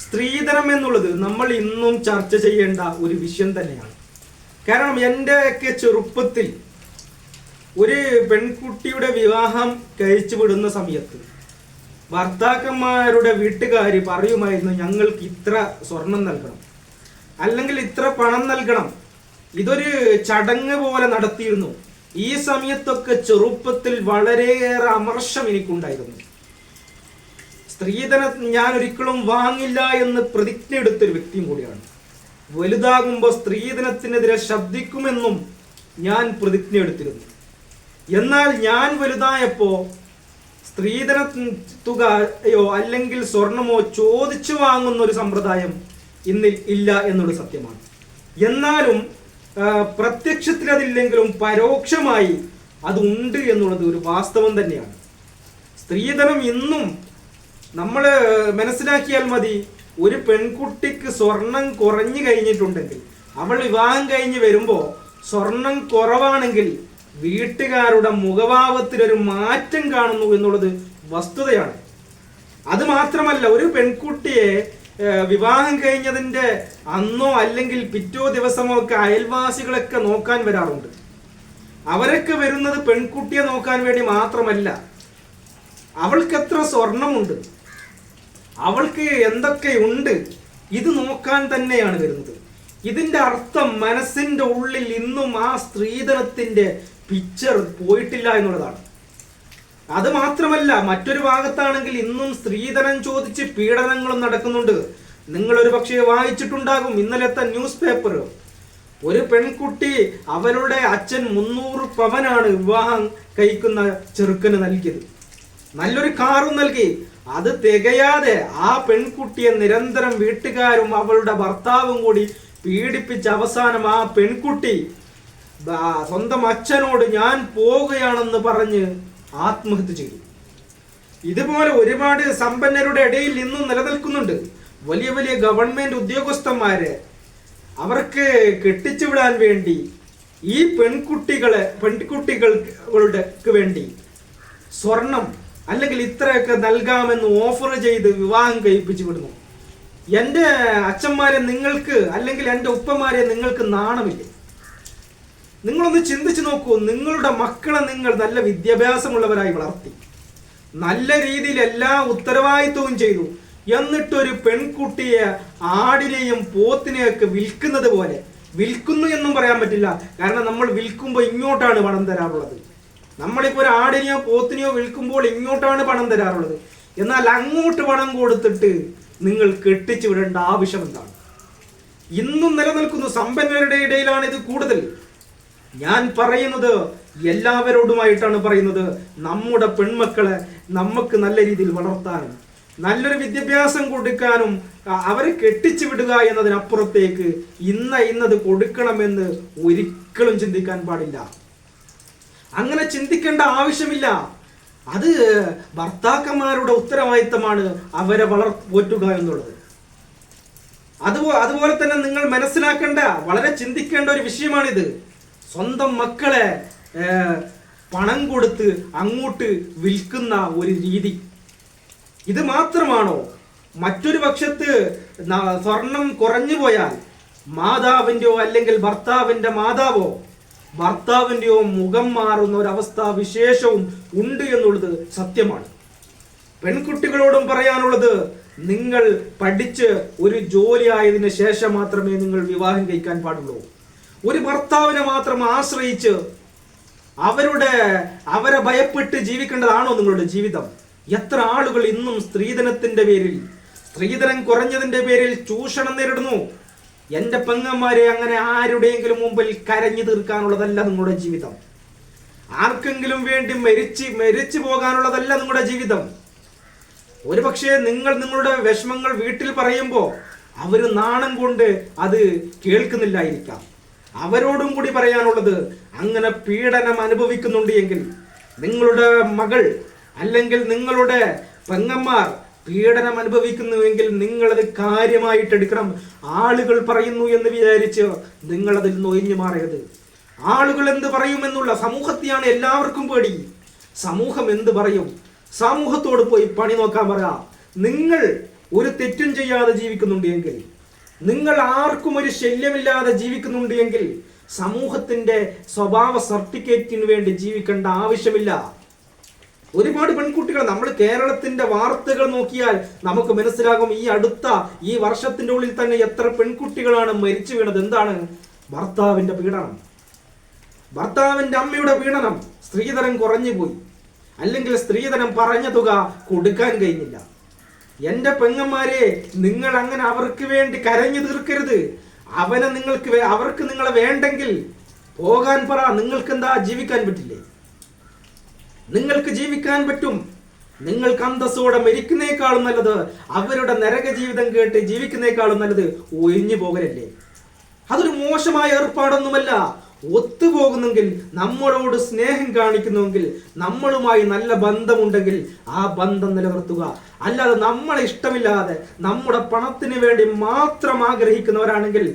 സ്ത്രീധനം എന്നുള്ളത് നമ്മൾ ഇന്നും ചർച്ച ചെയ്യേണ്ട ഒരു വിഷയം തന്നെയാണ്. കാരണം എൻ്റെയൊക്കെ ചെറുപ്പത്തിൽ ഒരു പെൺകുട്ടിയുടെ വിവാഹം കഴിച്ചു വിടുന്ന സമയത്ത് ഭർത്താക്കന്മാരുടെ വീട്ടുകാർ പറയുമായിരുന്നു, ഞങ്ങൾക്ക് ഇത്ര സ്വർണം നൽകണം, അല്ലെങ്കിൽ ഇത്ര പണം നൽകണം. ഇതൊരു ചടങ്ങ് പോലെ നടത്തിയിരുന്നു. ഈ സമയത്തൊക്കെ ചെറുപ്പത്തിൽ വളരെയേറെ അമർഷം എനിക്കുണ്ടായിരുന്നു. സ്ത്രീധനം ഞാൻ ഒരിക്കലും വാങ്ങില്ല എന്ന് പ്രതിജ്ഞ എടുത്തൊരു വ്യക്തിയും കൂടിയാണ്. വലുതാകുമ്പോൾ സ്ത്രീധനത്തിനെതിരെ ശബ്ദിക്കുമെന്നും ഞാൻ പ്രതിജ്ഞ എടുത്തിരുന്നു. എന്നാൽ ഞാൻ വലുതായപ്പോൾ സ്ത്രീധന തുകയോ അല്ലെങ്കിൽ സ്വർണമോ ചോദിച്ചു വാങ്ങുന്ന ഒരു സമ്പ്രദായം ഇന്നിൽ ഇല്ല എന്നുള്ളത് സത്യമാണ്. എന്നാലും പ്രത്യക്ഷത്തിൽ അതില്ലെങ്കിലും പരോക്ഷമായി അത് ഉണ്ട് എന്നുള്ളത് ഒരു വാസ്തവം തന്നെയാണ്. സ്ത്രീധനം ഇന്നും നമ്മൾ മനസ്സിലാക്കിയാൽ മതി. ഒരു പെൺകുട്ടിക്ക് സ്വർണം കുറഞ്ഞു കഴിഞ്ഞിട്ടുണ്ടെങ്കിൽ, അവൾ വിവാഹം കഴിഞ്ഞ് വരുമ്പോൾ സ്വർണം കുറവാണെങ്കിൽ വീട്ടുകാരുടെ മുഖഭാവത്തിലൊരു മാറ്റം കാണുന്നു എന്നുള്ളത് വസ്തുതയാണ്. അത് മാത്രമല്ല, ഒരു പെൺകുട്ടിയെ വിവാഹം കഴിഞ്ഞതിൻ്റെ അന്നോ അല്ലെങ്കിൽ പിറ്റോ ദിവസമോ ഒക്കെ അയൽവാസികളൊക്കെ നോക്കാൻ വരാറുണ്ട്. അവരൊക്കെ വരുന്നത് പെൺകുട്ടിയെ നോക്കാൻ വേണ്ടി മാത്രമല്ല, അവൾക്ക് എത്ര സ്വർണമുണ്ട്, അവൾക്ക് എന്തൊക്കെയുണ്ട്, ഇത് നോക്കാൻ തന്നെയാണ് വരുന്നത്. ഇതിൻ്റെ അർത്ഥം മനസ്സിൻ്റെ ഉള്ളിൽ ഇന്നും ആ സ്ത്രീധനത്തിൻ്റെ പിക്ചർ പോയിട്ടില്ല എന്നുള്ളതാണ്. അത് മാത്രമല്ല, മറ്റൊരു ഭാഗത്താണെങ്കിൽ ഇന്നും സ്ത്രീധനം ചോദിച്ച് പീഡനങ്ങളും നടക്കുന്നുണ്ട്. നിങ്ങളൊരു പക്ഷേ വായിച്ചിട്ടുണ്ടാകും ഇന്നലത്തെ ന്യൂസ് പേപ്പർ. ഒരു പെൺകുട്ടി അവരുടെ അച്ഛൻ 300 പവനാണ് വിവാഹം കഴിക്കുന്ന ചെറുക്കന് നൽകിയത്. നല്ലൊരു കാറും നൽകി. അത് തികയാതെ ആ പെൺകുട്ടിയെ നിരന്തരം വീട്ടുകാരും അവളുടെ ഭർത്താവും കൂടി പീഡിപ്പിച്ച അവസാനം ആ പെൺകുട്ടി സ്വന്തം അച്ഛനോട് ഞാൻ പോവുകയാണെന്ന് പറഞ്ഞ് ആത്മഹത്യ ചെയ്തു. ഇതുപോലെ ഒരുപാട് സമ്പന്നരുടെ ഇടയിൽ ഇന്നും നിലനിൽക്കുന്നുണ്ട്. വലിയ വലിയ ഗവൺമെന്റ് ഉദ്യോഗസ്ഥന്മാരെ അവർക്ക് കെട്ടിച്ചുവിടാൻ വേണ്ടി ഈ പെൺകുട്ടികൾക്ക് വേണ്ടി സ്വർണം അല്ലെങ്കിൽ ഇത്രയൊക്കെ നൽകാമെന്ന് ഓഫർ ചെയ്ത് വിവാഹം കഴിപ്പിച്ചു വിടുന്നു. എൻ്റെ അച്ഛന്മാരെ നിങ്ങൾക്ക് അല്ലെങ്കിൽ എൻ്റെ ഉപ്പമാരെ നിങ്ങൾക്ക് നാണമില്ലേ? നിങ്ങളൊന്ന് ചിന്തിച്ചു നോക്കൂ. നിങ്ങളുടെ മക്കളെ നിങ്ങൾ നല്ല വിദ്യാഭ്യാസമുള്ളവരായി വളർത്തി, നല്ല രീതിയിൽ എല്ലാ ഉത്തരവാദിത്വവും ചെയ്തു. എന്നിട്ടൊരു പെൺകുട്ടിയെ ആടിനെയും പോത്തിനെയൊക്കെ വിൽക്കുന്നത് പോലെ, വിൽക്കുന്നു എന്നും പറയാൻ പറ്റില്ല, കാരണം നമ്മൾ വിൽക്കുമ്പോൾ ഇങ്ങോട്ടാണ് പണം തരാറുള്ളത്. നമ്മളിപ്പോൾ ഒരു ആടിനെയോ പോത്തിനെയോ വിൽക്കുമ്പോൾ ഇങ്ങോട്ടാണ് പണം തരാറുള്ളത്. എന്നാൽ അങ്ങോട്ട് പണം കൊടുത്തിട്ട് നിങ്ങൾ കെട്ടിച്ചു വിടേണ്ട ആവശ്യം എന്താണ്? ഇന്നും നിലനിൽക്കുന്നു. സമ്പന്നരുടെ ഇടയിലാണ് ഇത് കൂടുതൽ. ഞാൻ പറയുന്നത് എല്ലാവരോടുമായിട്ടാണ് പറയുന്നത്. നമ്മുടെ പെൺമക്കളെ നമുക്ക് നല്ല രീതിയിൽ വളർത്താനും നല്ലൊരു വിദ്യാഭ്യാസം കൊടുക്കാനും അവരെ കെട്ടിച്ചു വിടുക എന്നതിനപ്പുറത്തേക്ക് ഇന്നത് കൊടുക്കണമെന്ന് ഒരിക്കലും ചിന്തിക്കാൻ പാടില്ല. അങ്ങനെ ചിന്തിക്കേണ്ട ആവശ്യമില്ല. അത് ഭർത്താക്കന്മാരുടെ ഉത്തരവാദിത്തമാണ് അവരെ പോറ്റുക എന്നുള്ളത്. അതുപോലെ തന്നെ നിങ്ങൾ മനസ്സിലാക്കേണ്ട, വളരെ ചിന്തിക്കേണ്ട ഒരു വിഷയമാണിത്. സ്വന്തം മക്കളെ പണം കൊടുത്ത് അങ്ങോട്ട് വിൽക്കുന്ന ഒരു രീതി, ഇത് മാത്രമാണോ? മറ്റൊരു പക്ഷത്ത് സ്വർണം കുറഞ്ഞു പോയാൽ മാതാവിൻ്റെയോ അല്ലെങ്കിൽ ഭർത്താവിൻ്റെ മാതാവോ ഭർത്താവിൻ്റെയോ മുഖം മാറുന്ന ഒരവസ്ഥ വിശേഷവും ഉണ്ട് എന്നുള്ളത് സത്യമാണ്. പെൺകുട്ടികളോടും പറയാനുള്ളത്, നിങ്ങൾ പഠിച്ച് ഒരു ജോലി ആയതിനു ശേഷം മാത്രമേ നിങ്ങൾ വിവാഹം കഴിക്കാൻ പാടുള്ളൂ. ഒരു ഭർത്താവിനെ മാത്രം ആശ്രയിച്ച് അവരെ ഭയപ്പെട്ട് ജീവിക്കേണ്ടതാണോ നിങ്ങളുടെ ജീവിതം? എത്ര ആളുകൾ ഇന്നും സ്ത്രീധനം കുറഞ്ഞതിന്റെ പേരിൽ ചൂഷണം നേരിടുന്നു. എൻ്റെ പെങ്ങന്മാരെ, അങ്ങനെ ആരുടെയെങ്കിലും മുമ്പിൽ കരഞ്ഞു തീർക്കാനുള്ളതല്ല നിങ്ങളുടെ ജീവിതം. ആർക്കെങ്കിലും വേണ്ടി മരിച്ചു പോകാനുള്ളതല്ല നിങ്ങളുടെ ജീവിതം. ഒരുപക്ഷെ നിങ്ങളുടെ വിഷമങ്ങൾ വീട്ടിൽ പറയുമ്പോൾ അവർ നാണം കൊണ്ട് അത് കേൾക്കുന്നില്ലായിരിക്കാം. അവരോടും കൂടി പറയാനുള്ളത്, അങ്ങനെ പീഡനം അനുഭവിക്കുന്നുണ്ട് എങ്കിൽ, നിങ്ങളുടെ മകൾ അല്ലെങ്കിൽ നിങ്ങളുടെ പെങ്ങന്മാർ പീഡനം അനുഭവിക്കുന്നുവെങ്കിൽ നിങ്ങളത് കാര്യമായിട്ട് എടുക്കണം. ആളുകൾ പറയുന്നു എന്ന് വിചാരിച്ച് നിങ്ങളതിൽ നിന്ന് ഒഴിഞ്ഞു മാറരുത്. ആളുകൾ എന്ത് പറയുമെന്നുള്ള സമൂഹത്തെയാണ് എല്ലാവർക്കും പേടി. സമൂഹം എന്ത് പറയും? സമൂഹത്തോട് പോയി പണി നോക്കാൻ പറയാ. നിങ്ങൾ ഒരു തെറ്റും ചെയ്യാതെ ജീവിക്കുന്നുണ്ട് എങ്കിൽ, നിങ്ങൾ ആർക്കും ഒരു ശല്യമില്ലാതെ ജീവിക്കുന്നുണ്ട് എങ്കിൽ സമൂഹത്തിന്റെ സ്വഭാവ സർട്ടിഫിക്കറ്റിന് വേണ്ടി ജീവിക്കേണ്ട ആവശ്യമില്ല. ഒരുപാട് പെൺകുട്ടികൾ, നമ്മൾ കേരളത്തിന്റെ വാർത്തകൾ നോക്കിയാൽ നമുക്ക് മനസ്സിലാകും, ഈ വർഷത്തിന്റെ ഉള്ളിൽ തന്നെ എത്ര പെൺകുട്ടികളാണ് മരിച്ചു വീണത്. എന്താണ്? ഭർത്താവിന്റെ പീഡനം, ഭർത്താവിന്റെ അമ്മയുടെ പീഡനം. സ്ത്രീധനം കുറഞ്ഞുപോയി, അല്ലെങ്കിൽ സ്ത്രീധനം പറഞ്ഞ തുക കൊടുക്കാൻ കഴിഞ്ഞില്ല. എന്റെ പെങ്ങന്മാരെ, നിങ്ങൾ അങ്ങനെ അവർക്ക് വേണ്ടി കരഞ്ഞു തീർക്കരുത്. അവർക്ക് നിങ്ങളെ വേണ്ടെങ്കിൽ പോകാൻ പറ. നിങ്ങൾക്ക് എന്താ ജീവിക്കാൻ പറ്റില്ലേ? നിങ്ങൾക്ക് ജീവിക്കാൻ പറ്റും. നിങ്ങൾക്ക് അന്തസ്സോടെ മരിക്കുന്നേക്കാളും നല്ലത് അവരുടെ നരക ജീവിതം കേട്ട് ജീവിക്കുന്നേക്കാളും നല്ലത് ഒഴിഞ്ഞു പോകലല്ലേ. അതൊരു മോശമായ ഏർപ്പാടൊന്നുമല്ല. ഒത്തുപോകുന്നെങ്കിൽ, നമ്മളോട് സ്നേഹം കാണിക്കുന്നുവെങ്കിൽ, നമ്മളുമായി നല്ല ബന്ധമുണ്ടെങ്കിൽ ആ ബന്ധം നിലനിർത്തുക. അല്ലാതെ നമ്മളെ ഇഷ്ടമില്ലാതെ നമ്മുടെ പണത്തിന് വേണ്ടി മാത്രം ആഗ്രഹിക്കുന്നവരാണെങ്കിൽ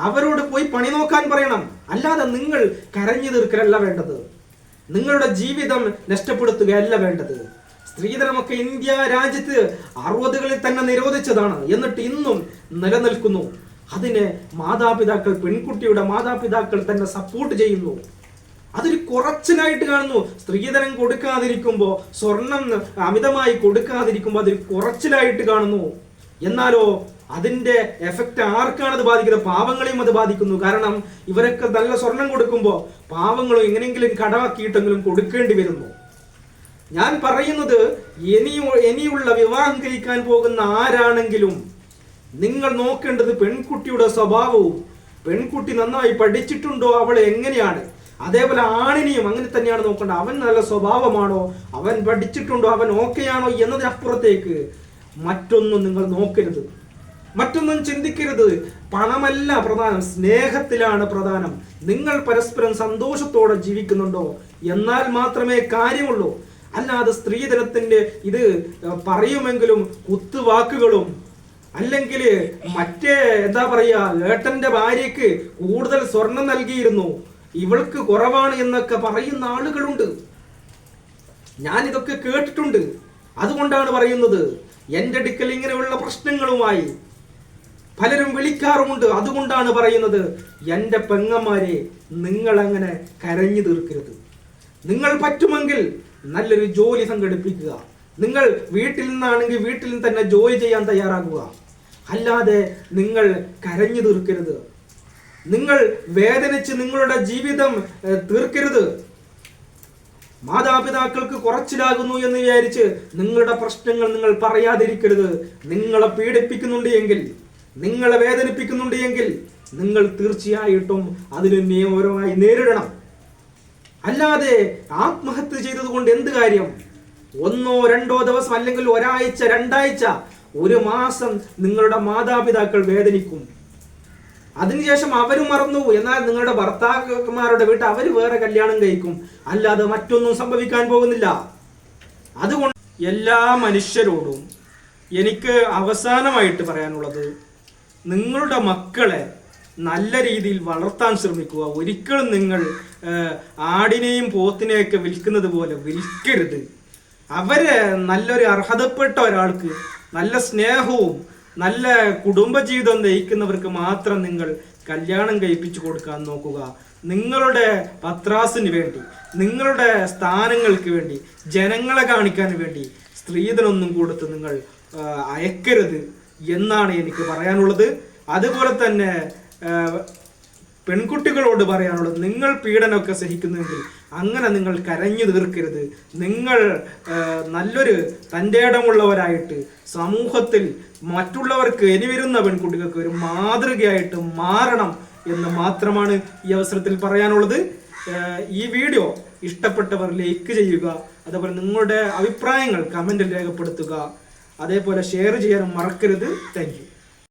അവരോട് പോയി പണി നോക്കാൻ പറയണം. അല്ലാതെ നിങ്ങൾ കരഞ്ഞു തീർക്കലല്ല വേണ്ടത്, നിങ്ങളുടെ ജീവിതം നഷ്ടപ്പെടുത്തുകയല്ല വേണ്ടത്. സ്ത്രീധനമൊക്കെ ഇന്ത്യ രാജ്യത്ത് 60കളിൽ തന്നെ നിരോധിച്ചതാണ്. എന്നിട്ട് ഇന്നും നിലനിൽക്കുന്നു. അതിനെ മാതാപിതാക്കൾ, പെൺകുട്ടിയുടെ മാതാപിതാക്കൾ തന്നെ സപ്പോർട്ട് ചെയ്യുന്നു. അതൊരു കുറച്ചിലായിട്ട് കാണുന്നു. സ്ത്രീധനം കൊടുക്കാതിരിക്കുമ്പോൾ, സ്വർണം അമിതമായി കൊടുക്കാതിരിക്കുമ്പോൾ അതൊരു കുറച്ചിലായിട്ട് കാണുന്നു. എന്നാലോ അതിന്റെ എഫക്റ്റ് ആർക്കാണ് അത് ബാധിക്കുന്നത്? പാവങ്ങളെയും അത് ബാധിക്കുന്നു. കാരണം ഇവരൊക്കെ നല്ല സ്വർണം കൊടുക്കുമ്പോൾ പാവങ്ങളും എങ്ങനെയെങ്കിലും കടമാക്കിയിട്ടെങ്കിലും കൊടുക്കേണ്ടി വരുന്നു. ഞാൻ പറയുന്നത്, ഇനിയുള്ള വിവാഹം കഴിക്കാൻ പോകുന്ന ആരാണെങ്കിലും നിങ്ങൾ നോക്കേണ്ടത് പെൺകുട്ടിയുടെ സ്വഭാവവും, പെൺകുട്ടി നന്നായി പഠിച്ചിട്ടുണ്ടോ, അവൾ എങ്ങനെയാണ്. അതേപോലെ ആണിനെയും അങ്ങനെ തന്നെയാണ് നോക്കേണ്ടത്. അവൻ നല്ല സ്വഭാവമാണോ, അവൻ പഠിച്ചിട്ടുണ്ടോ, അവൻ ഓക്കെയാണോ എന്നതിനപ്പുറത്തേക്ക് മറ്റൊന്നും നിങ്ങൾ നോക്കരുത്, മറ്റൊന്നും ചിന്തിക്കരുത്. പണമല്ല പ്രധാനം, സ്നേഹത്തിലാണ് പ്രധാനം. നിങ്ങൾ പരസ്പരം സന്തോഷത്തോടെ ജീവിക്കുന്നുണ്ടോ എന്നാൽ മാത്രമേ കാര്യമുള്ളൂ. അല്ലാതെ സ്ത്രീധനത്തിന്റെ ഇത് പറയുമെങ്കിലും കുത്തുവാക്കുകളും, അല്ലെങ്കിൽ മറ്റേ എന്താ പറയാ, ഏട്ടന്റെ ഭാര്യയ്ക്ക് കൂടുതൽ സ്വർണം നൽകിയിരുന്നു, ഇവൾക്ക് കുറവാണ് എന്നൊക്കെ പറയുന്ന ആളുകളുണ്ട്. ഞാൻ ഇതൊക്കെ കേട്ടിട്ടുണ്ട്. അതുകൊണ്ടാണ് പറയുന്നത്, എൻ്റെ അടുക്കൽ ഇങ്ങനെയുള്ള പ്രശ്നങ്ങളുമായി പലരും വിളിക്കാറുമുണ്ട്. അതുകൊണ്ടാണ് പറയുന്നത്, എൻ്റെ പെങ്ങന്മാരെ, നിങ്ങൾ അങ്ങനെ കരഞ്ഞു തീർക്കരുത്. നിങ്ങൾ പറ്റുമെങ്കിൽ നല്ലൊരു ജോലി സംഘടിപ്പിക്കുക. നിങ്ങൾ വീട്ടിൽ നിന്നാണെങ്കിൽ വീട്ടിൽ നിന്ന് തന്നെ ജോലി ചെയ്യാൻ തയ്യാറാകുക. അല്ലാതെ നിങ്ങൾ കരഞ്ഞു തീർക്കരുത്. നിങ്ങൾ വേദനിച്ച് നിങ്ങളുടെ ജീവിതം തീർക്കരുത്. മാതാപിതാക്കൾക്ക് കുറച്ചിലാകുന്നു എന്ന് വിചാരിച്ച് നിങ്ങളുടെ പ്രശ്നങ്ങൾ നിങ്ങൾ പറയാതിരിക്കരുത്. നിങ്ങളെ പീഡിപ്പിക്കുന്നുണ്ട് എങ്കിൽ, നിങ്ങളെ വേദനിപ്പിക്കുന്നുണ്ട് എങ്കിൽ നിങ്ങൾ തീർച്ചയായിട്ടും അതിന് നിയമപരമായി നേരിടണം. അല്ലാതെ ആത്മഹത്യ ചെയ്തത് കൊണ്ട് എന്ത് കാര്യം? 1 or 2 ദിവസം, അല്ലെങ്കിൽ ഒരാഴ്ച, 2 ആഴ്ച, 1 മാസം നിങ്ങളുടെ മാതാപിതാക്കൾ വേദനിക്കും. അതിനുശേഷം അവരും മറന്നു. എന്നാൽ നിങ്ങളുടെ ഭർത്താക്കന്മാരുടെ വീട്ടിൽ അവർ വേറെ കല്യാണം കഴിക്കും. അല്ലാതെ മറ്റൊന്നും സംഭവിക്കാൻ പോകുന്നില്ല. അതുകൊണ്ട് എല്ലാ മനുഷ്യരോടും എനിക്ക് അവസാനമായിട്ട് പറയാനുള്ളത്, നിങ്ങളുടെ മക്കളെ നല്ല രീതിയിൽ വളർത്താൻ ശ്രമിക്കുക. ഒരിക്കലും നിങ്ങൾ ആടിനെയും പോത്തിനെയൊക്കെ വിൽക്കുന്നത് പോലെ വിൽക്കരുത്. അവരെ നല്ലൊരു അർഹതപ്പെട്ട ഒരാൾക്ക്, നല്ല സ്നേഹവും നല്ല കുടുംബജീവിതം നയിക്കുന്നവർക്ക് മാത്രം നിങ്ങൾ കല്യാണം കഴിപ്പിച്ചു കൊടുക്കാൻ നോക്കുക. നിങ്ങളുടെ പത്രാസിന് വേണ്ടി, നിങ്ങളുടെ സ്ഥാനങ്ങൾക്ക് വേണ്ടി, ജനങ്ങളെ കാണിക്കാൻ വേണ്ടി സ്ത്രീധനൊന്നും കൊടുത്ത് നിങ്ങൾ അയക്കരുത് എന്നാണ് എനിക്ക് പറയാനുള്ളത്. അതുപോലെ തന്നെ പെൺകുട്ടികളോട് പറയാനുള്ളത്, നിങ്ങൾ പീഡനമൊക്കെ സഹിക്കുന്നുവെങ്കിൽ അങ്ങനെ നിങ്ങൾ കരഞ്ഞു തീർക്കരുത്. നിങ്ങൾ നല്ലൊരു തൻ്റെ ഇടമുള്ളവരായിട്ട് സമൂഹത്തിൽ മറ്റുള്ളവർക്ക്, ഇനി വരുന്ന പെൺകുട്ടികൾക്ക് ഒരു മാതൃകയായിട്ട് മാറണം എന്ന് മാത്രമാണ് ഈ അവസരത്തിൽ പറയാനുള്ളത്. ഈ വീഡിയോ ഇഷ്ടപ്പെട്ടവർ ലൈക്ക് ചെയ്യുക. അതേപോലെ നിങ്ങളുടെ അഭിപ്രായങ്ങൾ കമൻറ്റിൽ രേഖപ്പെടുത്തുക. അതേപോലെ ഷെയർ ചെയ്യാനും മറക്കരുത്. Thank you.